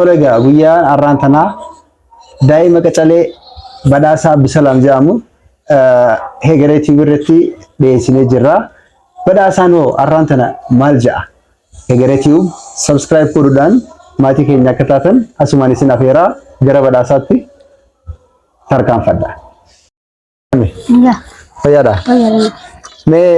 tolega guyyaan arraantanaa daa'ima qacalee badhaasaa Abdusalaam jedhamu heegareetii birratti dhiyeessinee jirra. Badhaasaan hoo arraantana maal ja'a? Heegareetii subscribe godhuudhaan maatii keenya akka taatan asumaan isin afeeraa gara badhaasaatti tarkaanfadha. Fayyaadha. Mee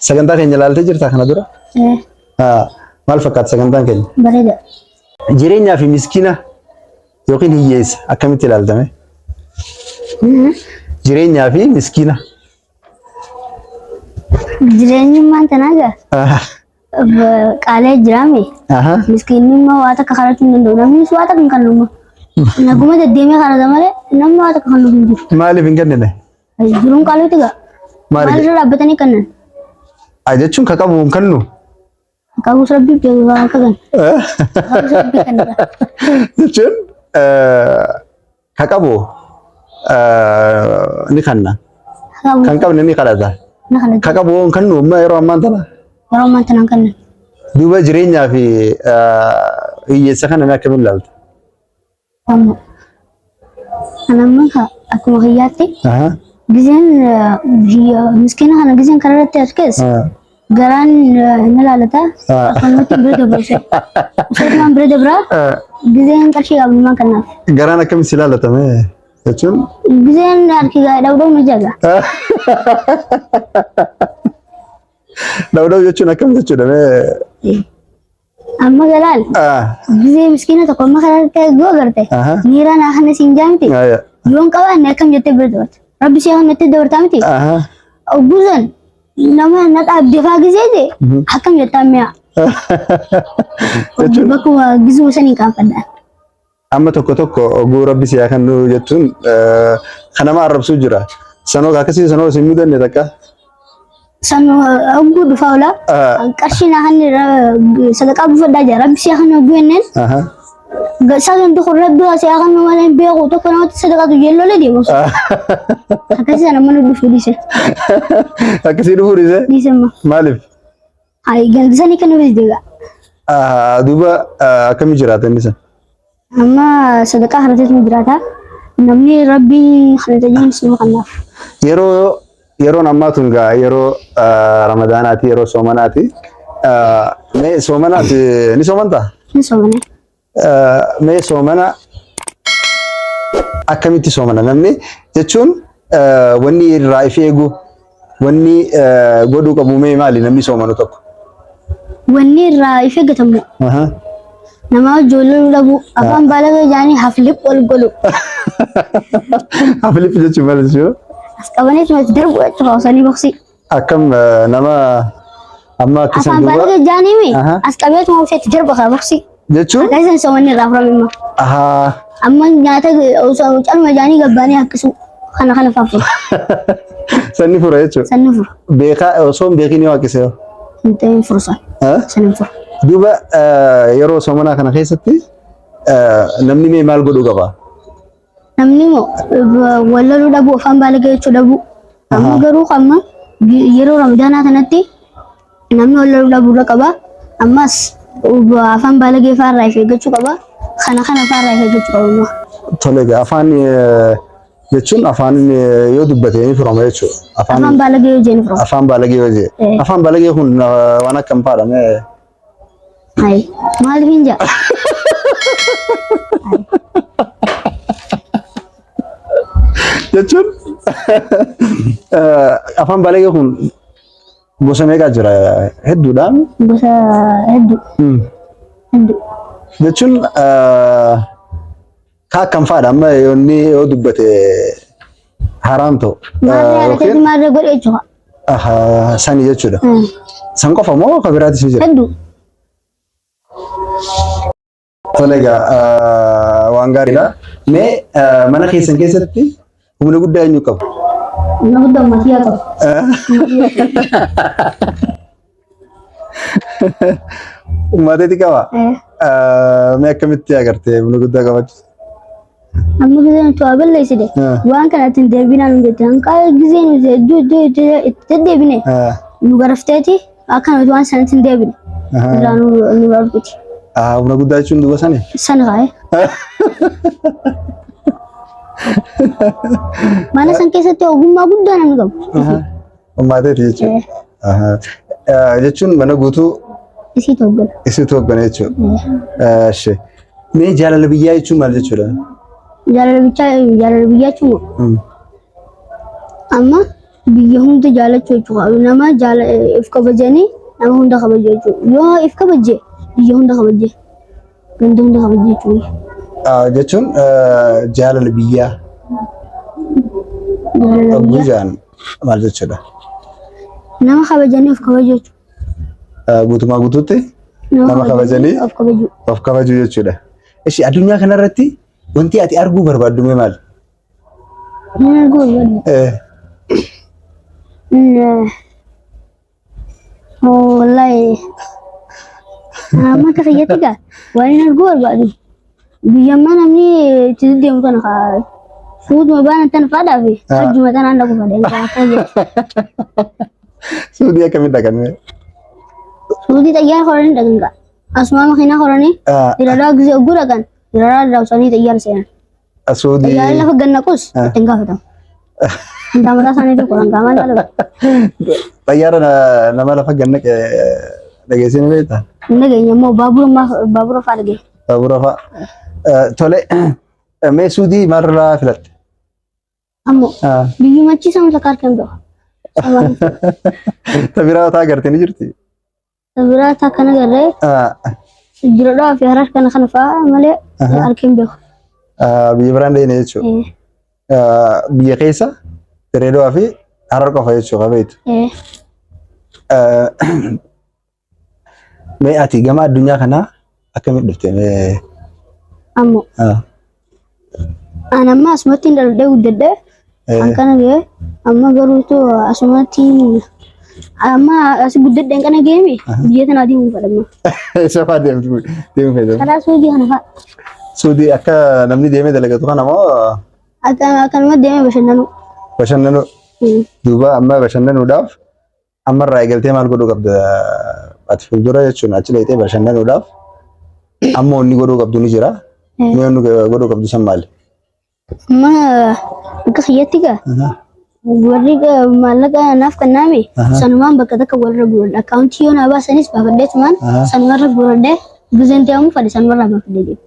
sagantaa keenya ilaaltee jirta kana dura? Maal fakkaata sagantaan keenya? Bareeda. Jireenyaa fi miskiina yookiin hiyyeessa akkamitti ilaaltame? Jireenyaa fi miskiina. Jireenyummaan tanaagaa qaalee jiraame. Miskiinummaa waa takka kadhachuu hin danda'u. Namnis waa takka hin kennu. Naguma deddeemee kadhata malee namni waa takka kennu hin jiru. Maaliif hin kennine? Jiruun qaaloti gaa. Maalirra dhaabbatanii kennan? Jechuun ka qabu hin kennu. Kabus rabbi beekaa akka kan. Jechuun ka qabu ni kenna. Kan qabne ni kadhata. Ka qabu hin kennu amma yeroo ammaan tana. Yeroo ammaan tana kennan. Duuba jireenyaa fi hiyyeessa kana akkamiin ilaalta? Anamma akkuma hiyyaatti. Gizeen miskiina kana gizeen karaa irratti argees. Garaan ni laalata. Akkanumatti bira dabarsa. Uffatumaan bira dabraa. Gizeen qarshii qabummaa kanaaf. Garaan akkamitti ilaalatame jechuun? Gizeen harki dhawdhaw ni jaga. Dhawdhaw jechuun akkam jechuudha? Amma galaal. Gizee miskiina tokko amma karaa irratti yoo agarte. Miiraan akkana siin jaamti. Yoon qabaanne akkam jettee bira dabarta. Rabbi si akkam jettee dabartaa miti. Guzan. Nama nata abdifaa gisee akkam jettaa mi'a. Bakka gizuu sanii qaanfadha. Amma tokko oguu rabbi siyaa kan nu jettuun kan nama arrabsuu jira. Sanoo akkasii sanoo isin mudanne takka. Sanoo oguu dhufaa oola. Qarshii naa kan sadaqaa buufadhaa jira. Rabbi siyaa kan oguu enneen. Sagan tokko rabbi siyaa kan malee beeku tokko namatti sadaqaatu jelloole deemu. Akkasii sana mana dhufuu dhiise. Akkasii dhufuu dhiise? Dhiisemma. Maaliif? Galgisanii kan nuti deega. Duuba akkamii jiraata inni san? Amma sadaqaa harateetu jiraata. Namni rabbii kana tajaajilu sunu kanaaf. Yeroon ammaa tun gaa yeroo ramadaanaati yeroo soomanaati. Mee soomanaati ni soomantaa? Ni soomana. Mee soomana akkamitti soomana namni jechuun wanni irraa if eegu wanni godhuu qabu mee maali namni soomanu tokko? Wanni irraa if eeggatamu. Nama ijoollee dhabu afaan baalagaa jaanii haflip wal godhu. Haflip jechuun maal jechuudha? As qabanii tumatti darbu jechuudha osoo boksi. Akkam nama amma akkasuma afaan baalagaa jaanii mi as qabee tuma ofiitti darbu kaa boksi. Jechuun? Akkasiin soomanni irraa furamimma. Amma nyaata osoo calma jaanii gabbaanii akkisu kana faafu. Sanni fura jechuudha? Sanni fura. Beekaa osoo hin beekin yoo akkisee? Hin ta'in fursan. Sanni fura. Duuba yeroo soomanaa kana keessatti namni mee maal godhuu qaba? Namni moo wallaluu dhabu afaan baalagaa jechuu dhabu. Amma garuu amma yeroo ramadaanaa kanatti namni wallaluu dhabuu qaba. Ammas afaan baalagaa faarraa if eeggachuu qaba. Kana faarraa if eeggachuu qaba. Tolega afaan jechuun afaan yoo dubbate ni furama jechuudha. Afaan baalagaa yoo jee ni furama. Afaan baalagaa yoo jee. Afaan baalagaa kun waan akkam faadhame? Hai, maal hinja. Jechuun afaan baalagaa kun gosa meeqa jira? Hedduudhaan? Gosa hedduu. Hedduu. Jechuun akkam faadha amma yoo dubbate haraam ta'u. Maarree godhee jechuudha. Sani jechuudha. San qofa moo kan biraatti si jira? Hedduu. Tolega waan gaariidha. Mee mana keessan keessatti humna guddaa eenyu qabu? Humna guddaa Maatiyaa qabu. Uummateeti qaba? Mee akkamitti agartee humna guddaa qabaachuu? Amma giseen tu'aa balleessite waan kanatti hin deebinaan hin jette hanqaa giseen itti deddeebine nu garafteeti akka nuti waan sanatti hin deebine irraa nu barbaachisa. Humna guddaa jechuun duuba sani. Sana kaa'e. Mana san keessatti ogummaa guddaa namni qabu. Ummaateeti jechuudha. Jechuun mana guutuu Isiitu hoggana. isitu hoggana jechuudha. Ishee. Mee jaalala biyyaa jechuun maal jechuudha? Jaalala biyyaa jechuun amma biyya hunda jaalachuu jechuudha. Nama if kabajanii nama hunda kabajuu jechuudha. Yoo if kabajee biyya hunda kabajee ganda hunda kabajee jechuudha. Jechuun jaalala biyyaa. Jaalala biyyaa. Guyyaan maal jechuudha? Nama kabajanii of kabajuu jechuudha. Guutumaa guutuutti nama kabajanii of kabajuu jechuudha. Ishee addunyaa kanarratti wanti ati arguu barbaaddu mee maal? Mana arguu barbaaddu. Wallahi amma akka fayyatti gaa waan arguu barbaadu biyya mana namni itti deemu kana kaa fuutuma baana tan faadhaa fi hajjuma tanaan dhaqu fadheen akka jedhu. Suudii akkamitti dhaqanne? Suudii xayyaara horanii dhaqan gaa asuma makiinaa horanii diraraa gisee ogguu dhaqan diraraa daawwatanii xayyaara seenan. Suudii Xayyaarri lafa gannaqus ittiin gaafatamu. Intaa mataa isaanii tokko kan qaamaan dhalu. Xayyaara nama lafa gannaqe dhageessanii beektaa? Hin dhageenye immoo baabura fa'aa dhagee. Baabura fa'aa. Tole mee suudii maalirraa filatte? Ammoo biyyuma achiisaa mata kaarkeen biraa. Tabiraa taa agartee ni jirti? Tabiraa taa kana agarree jiradhaa fi harar kana fa'aa malee harkeen beeku. Biyya biraan deene jechuudha. Biyya keessa Direedawaa fi Harar qofa jechuudha beektu. Mee ati gama addunyaa kanaa akkamitti dhufte? Ammoo an amma asumatti hin daldee guddadhee an kana ga'e amma garuutu asumatti amma as guddadheen kana ga'eemi biyya tanaa deemuu fedhamma. Isa fa'aa deemuu fedhamu. Karaa suudii kana fa'aa. Suudii akka namni deemee dalagatu kana moo? Akkanuma deemee bashannanu. Bashannanu. Duuba amma bashannanuudhaaf ammarraa eegaltee maal godhuu qabda? Ati fuuldura jechuun achi leetee bashannanuudhaaf amma inni godhuu qabdu ni jira. Mee inni godhuu qabdu san maali? Amma akka fayyatti gaa warri maallaqa naaf kennaame sanumaan bakka takka warra guuradha. Akkaawuntii yoo naa baasanis baafadheetumaan sanumarra guuradhee gizeen ta'amu fadhe sanumarraa baafadhee jiru.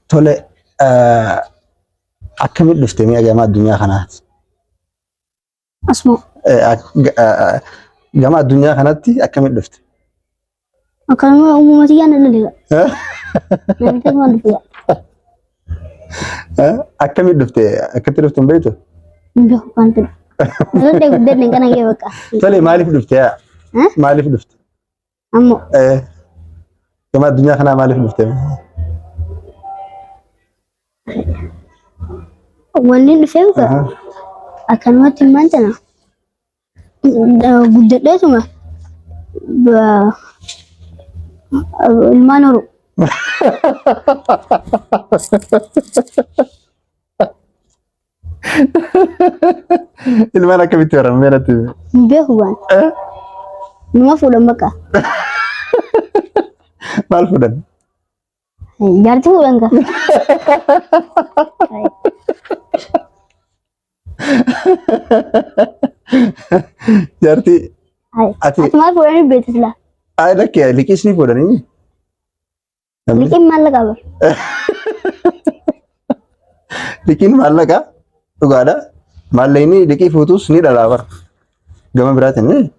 Tole akkamitti dhufte mee gama addunyaa kanaatti? Asuma. Gama addunyaa kanatti akkamitti dhufte? Akkanuma uumamatii yaadna dalaga. Namni tokko dhufe. Akkamitti dhufte? Akkamitti dhufte hin beektu? Hin beeku kan ta'e. Namoota guddadheen kana ga'e bakka. Tole maaliif dhufte? Maaliif dhufte? Ammoo. Gama addunyaa kanaa maaliif dhufte? Wanni dhufee gaa akkanumatti himaan tana guddadheetuma ilmaan horu. Ilmaan akkamitti horan meenatti? Hin beeku waan. Numa fuudhan bakka. Maal fuudhan? Jaartii fuudhan gaa. Jaartii. Ati maal fuudhanii beektu silaa? Lakkee liqiis ni fuudhanii? Liqiin maallaqa bar. Liqiin maallaqa dhugaadha. Maallaqni liqii fuutus ni dhalaa bar. Gama biraatiin.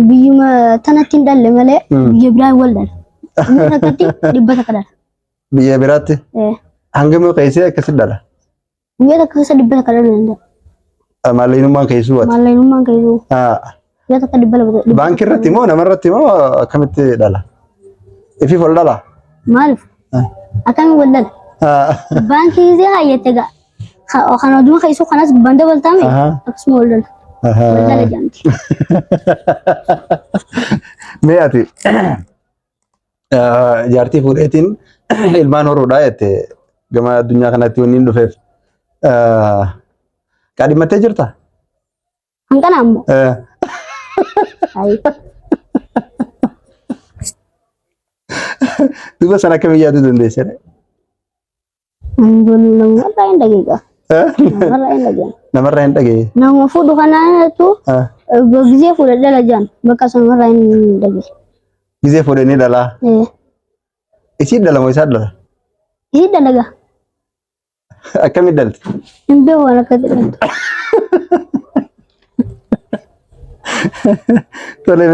Biyyuma tanatti hin dhalle malee biyya biraan wal dhala. Inni takkatti dhibba takka dhala. Biyya biraatti? Hangamuu keessee akkasitti dhala? Biyya takka keessa dhibba takka dhaluu danda'a. Maallaqnummaan keessuu waati? Maallaqnummaan keessuu. Biyya takka dhibba lama. Baankii irratti moo namarratti moo akkamitti dhala? Ifiif ol dhala? Maaliif? Akkamiin wal dhala? Baankii isee hayyatte gaa. Kan hojii keessoo kanas banda baltaame akkasuma wal dhala. Wal dhala jaamti. Mee ati jaartii fuudheetiin ilmaan horuudhaa jette gama addunyaa kanatti wanni hin dhufeef qaadhimattee jirta? Hanqana ammoo. Duuba sana akkamiin yaaduu dandeesse? Namarraa hin dhageega. Namarraa hin dhageega. Namarraa hin dhagee. Nama fuudhu kanaatu gisee fuudhee dhala jaan bakka samarraa hin dhageega. Gisee fuudhanii dhalaa. Isiin dhala moo isaan dhala? Isiin dalaga. Akkamiin dhalti? Hin beeku waan akka jedhamtu. Tole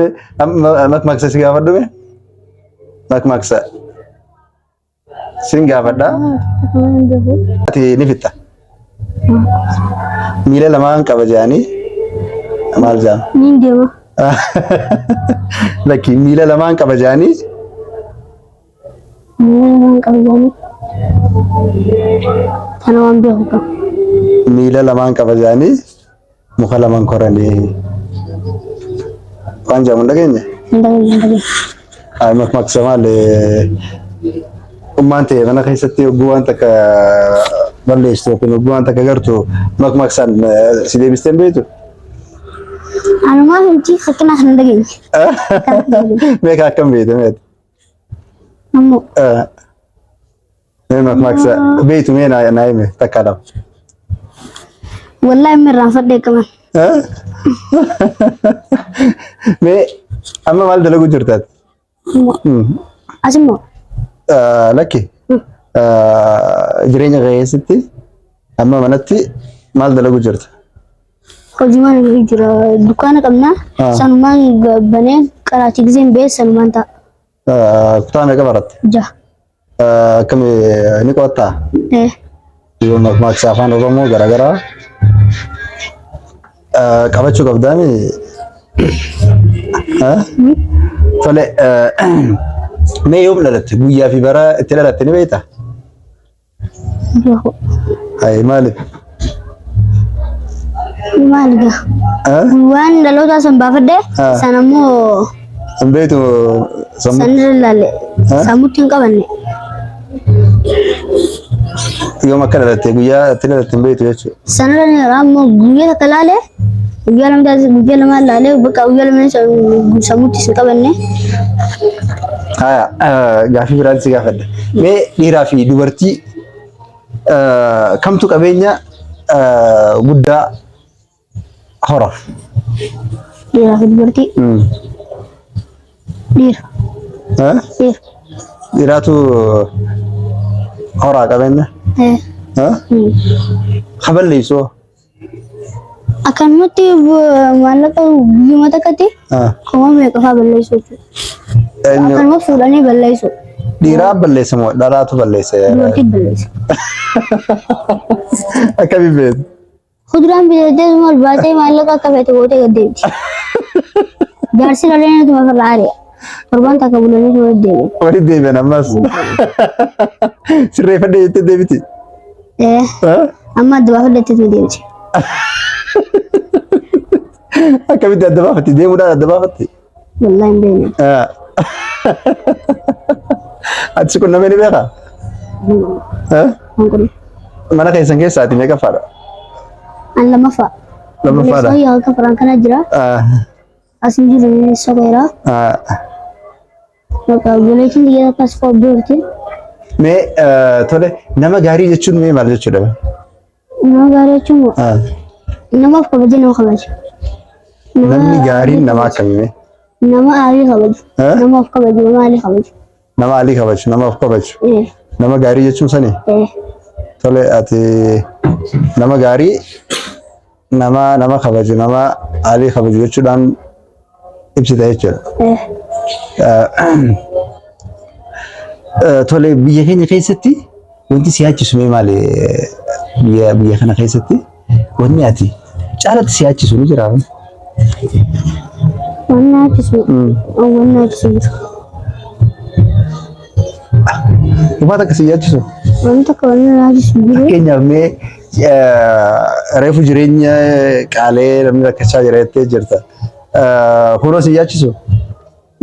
makmaksa si gaafadhu mee? Makmaksa. Sin gaafadhaa? Ati ni fixxa? Miila lamaan qaba jedhanii maal jedhama? Ni deema. Lakki miila lamaan qaba jedhanii? Miila lamaan qaba jedhanii? Kana waan beeku qaba. Miila lamaan qaba jedhanii muka lamaan koranii waan jedhamu hin dhageenye? Hin dhageenya. Makmaksa maal ummaan ta'e mana keessatti yogguu waan takka balleessu yookiin yogguu waan takka agartu makmaksaan si deebistee hin beektu? Anumaa himti fakkinaas hin dhageenye. Meeqa akkam beekte meeti? Ammoo. Mee makmaksa beektu mee naa hime takka dha. Wallaahi mirraan fadhee qaban. Mee amma maal dalagu jirtaati? Asimmoo. Lakki jireenya keessatti amma manatti maal dalagu jirta? Hojii maal jira dukkaana qabna sanumaan banee qaraatii giseen bee sanumaan ta'a. Kutaa meeqa baratte? Jaha. Akkami ni qo'attaa? Yoo makmaksa afaan Oromoo garaagaraa qabachuu qabdaami. Tole mee yoom dhalatte? Guyyaa fi bara itti dhalatte ni beektaa? Beeku. Hayi maaliif? Maal gaa? Waan dhalootaa san baafadhee san ammoo hin beektu san irra ilaalle sammuutti hin qabanne. Yoom akka dhalatte guyyaa itti dhalatte hin beektu jechuudha. San irra ilaalle ammoo guyyaa takka ilaalle guyyaa lama ilaalle bakka guyyaa lama sammuutti hin qabanne. Haya gaafii biraan si gaafadha. Mee dhiiraa fi dubartii kamtu qabeenya guddaa hora? Dhiiraa fi dubartii? Dhiira. Dhiira. Dhiiraatu horaa qabeenya? Haballeessoo? Akkanumatti maallaqa guyyuma takkatti kuma meeqa fa'aa balleessu jechuudha. Akkanuma fuudhanii balleessu. Dhiiraa balleessa moo dhalaatu balleessa? Dubartii balleessa. Akkamiin beektu? Kuduraan bitatee maal baatee maallaqa akka feete gootee gaddeebiti. Jaarsi dhaleenatu mafarraa ari'a. Torbaan takka bulanii walitti deebi'an. Walitti deebi'an ammas. Sirreeffadhee jettee deebiti? Amma adda baafadheetti deebiti. Akkamitti adda baafatti? Deemuudhaan adda baafatti? Wallaahi hin beekne. Ati kun nama ni beekaa? Mana keessan keessaati meeqa faadha? An lamaffaa. Lammaffaadha? Yaa akka faraan kana jira. Asin jiru sobeera. Bakka buleetiin biyya akkas fa'aa Mee tole nama gaarii jechuun mee maal jechuudha? Nama gaarii jechuun namaaf kabaja nama kabaja. Namni gaariin nama akkamii? Nama aalii kabaju. Namaaf kabaju, nama aalii kabaju. Nama aalii kabaju, namaaf kabaju. Nama gaarii jechuun sani? Tole ati nama gaarii nama kabaju, nama aalii kabaju jechuudhaan ibsita jechuudha. Tole biyya keenya keessatti wanti si yaachisu mee maali? Biyya kana keessatti wanni ati caalatti si yaachisu ni jiraa? Wanni yaachisu jiru. Waan akka si yaachisu? Wanta akka wanni yaachisu jiru. Fakkeenyaaf mee reefu jireenya qaalee namni rakkachaa jira jettee jirta. Kunoo si yaachisu?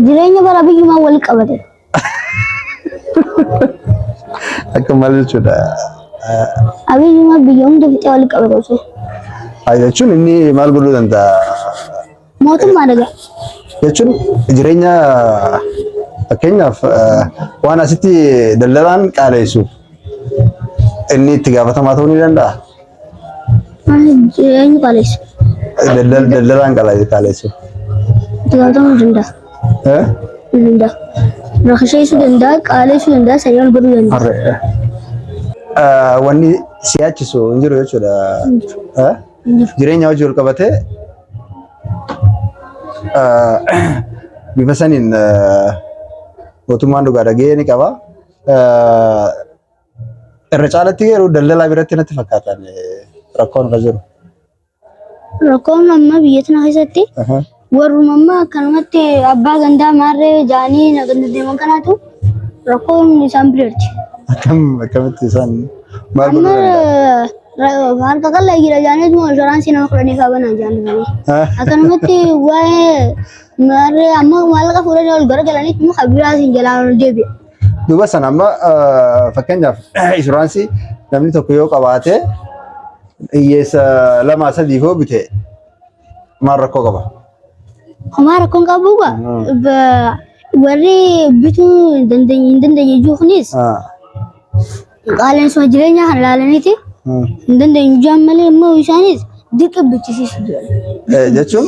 Jireenya bara biyyumaa wal qabate. Akka maal jechuudha? Abiyyumaa biyya hunda fixee wal qabate osoo. Jechuun inni maal godhuu danda'a? Mootummaa daga. Jechuun jireenya Fakkeenyaaf waan asitti daldalaan qaaleessuuf inni itti gaafatamaa ta'uu ni danda'a. Eenyu qaaleessu? Daldalaan qaaleessuuf. Itti gaafatamuu danda'a. Danda'a. Rakkiseessuu danda'a, qaaleessuu danda'a, sanyii ol godhuu danda'a. Wanni siyaachisu hin jiru jechuudha. Jireenya hojii ol qabatee bifa saniin mootummaan dhugaa dhagee ni qaba. Irra caalatti garuu daldalaa biratti natti fakkaatan rakkoon irra jiru. Rakkoon amma biyya tana keessatti warruma amma akkanumatti abbaa gandaa maarree jaanii naganda deeman kanaatu rakkoon isaan biratti. Akkamitti isaan maal godhuu danda'a? Harka qal'aa jira jaanii inshuraansii nama kudhanii kaabana jaanii. Akkanumatti waa'ee maarree amma maallaqa fuudhanii ol garagalanii immoo kabiraasiin jalaan ol deebi'a. Duuba sana amma fakkeenyaaf inshuraansii namni tokko yoo qabaate hiyyeessa lama sadii yoo bite maal rakkoo qaba? Homaa rakkoon qabu warri bituu hin dandeenye jechuunis qaala'insa jireenyaa kan ilaalaniiti hin dandeenye jaan malee immoo isaanis dirqa bichisiisu jiran. Jechuun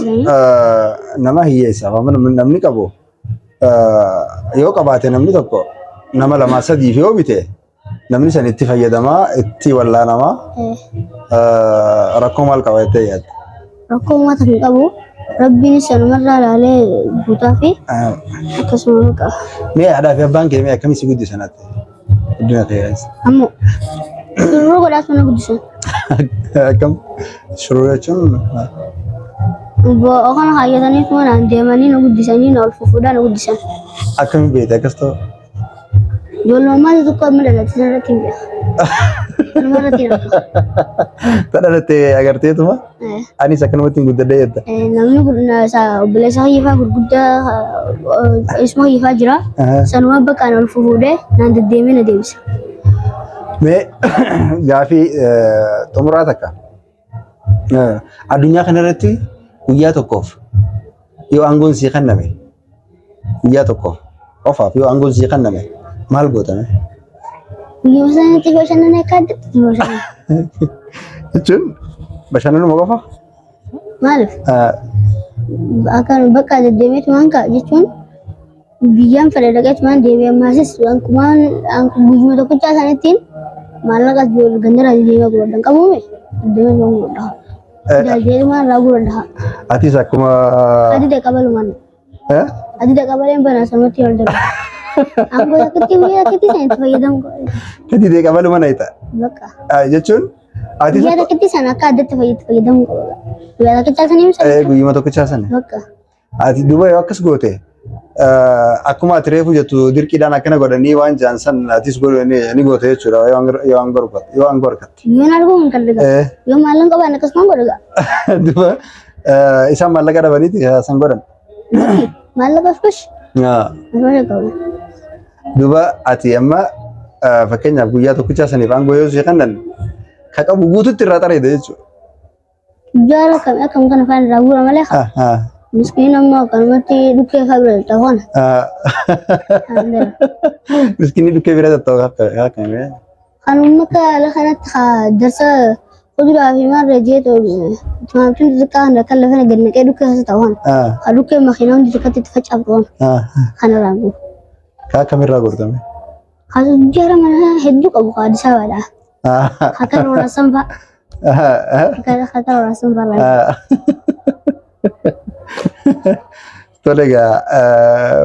nama hiyyeessaaf namni qabu yoo qabaate namni tokko nama lama sadiif yoo bite namni san itti fayyadamaa itti wallaanamaa rakkoo maal qaba jettee yaadda? Rakkoo uummata hin qabu. Rabbiin sanumarraa ilaalee guutaa fi akkasuma qaba. Mee haadhaa fi abbaan kee mee akkamii si guddisan ati? Guddina ta'e ammoo shurruu godhaas mana guddisan. Akkam shurruu jechuun kana kaayyataniif manaan deemanii na guddisanii na ol fufuudhaan na guddisan. Akkamii beekte akkas ta'u? Ijoollummaa tokko amma dhalate sanarratti hin beeku. Tadhalattee agarteetuma? Anis akkanumatti hin guddadhee jetta? Namni obboleessa hiifaa gurguddaa isuma hiifaa jira. Sanuma bakka ol fufuudhee naan deddeemee na deebisa. Mee gaafii xumuraa takka addunyaa kanarratti guyyaa tokkoof yoo aangoon sii kenname guyyaa tokkoof qofaaf yoo aangoon sii kenname maal gootame? Guyyaa sanatti bashannana akka addatti bashannana. Jechuun bashannanuma qofa? Maaliif? Akkan bakka deddeemeetu maanka jechuun biyyaan fedha dhaqeetumaan deebi'ee maasis guyyuma tokkichaa sanattiin maallaqas gandaraa deemaa gurguddan qabuume deemaa gurguddaa. Jaajeelumaan irraa gurguddaa. Atis akkuma adida qabalumaan. Adida qabaleen banaa samatti ol darba. Angoo akkatti guyyaa akkatti sanatti fayyadamu. Kadidee qabaluma na ita. Bakka. Jechuun atis guyyaa akkatti sana akka addatti fayyadamu qaba. Guyyaa tokkichaa sanii misa. Guyyuma tokkichaa sana. Bakka. Ati duuba yoo akkas goote akkuma ati reefu jettu dirqiidhaan akkana godhanii waan jaan san atis ni goote jechuudha yoo aangoo harkatte. Yoon arguu hin kalliga. Yoo maallaqa qabaan akkasumaan godhaga. Duuba isaan maallaqa dhabaniiti san godhan. Maallaqaaf kush. Duuba ati amma fakkeenyaaf guyyaa tokkichaa saniif aangoo yoo ishee kennan ka qabu guututti irraa xareeda jechuudha. Jaara akkam kana faan irraa guura malee miskiin ammoo kanumatti dhukkee faa bira tattaafana. Miskiinni dhukkee bira tattaafaa akkamii? Kanuma kaala kanatti darsa kuduraa fi maarree jeetu timaatiin xixiqqaa kan lafa gad naqee dhukkee keessa taa'uun kan dhukkee makiinaa hundi xiqqaatti itti facaafatuun kanarraa guuru. Kaa akkamirraa guurtame? Kaasa jaara mana hedduu qabu Addis Ababaadhaa. Akka Roorasan fa'aa. Akka Roorasan fa'aa. Tole egaa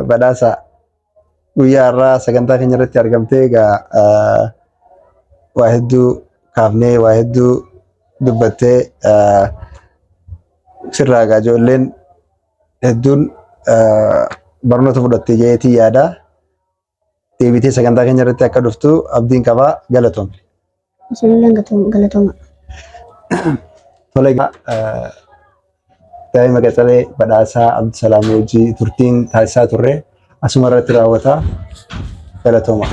badhaasa guyyaa har'aa sagantaa keenya irratti argamtee egaa waa hedduu kaafnee waa hedduu dubbattee sirraa egaa ijoolleen hedduun barnoota fudhattee jeetii yaada deebitee sagantaa keenya irratti akka dhuftu abdiin qabaa galatoome. Isinillee galatooma. Tole egaa daa'ima qacalee badhaasaa Abdusalaam wajjin turtiin taasisaa turre asuma irratti raawwata galatooma.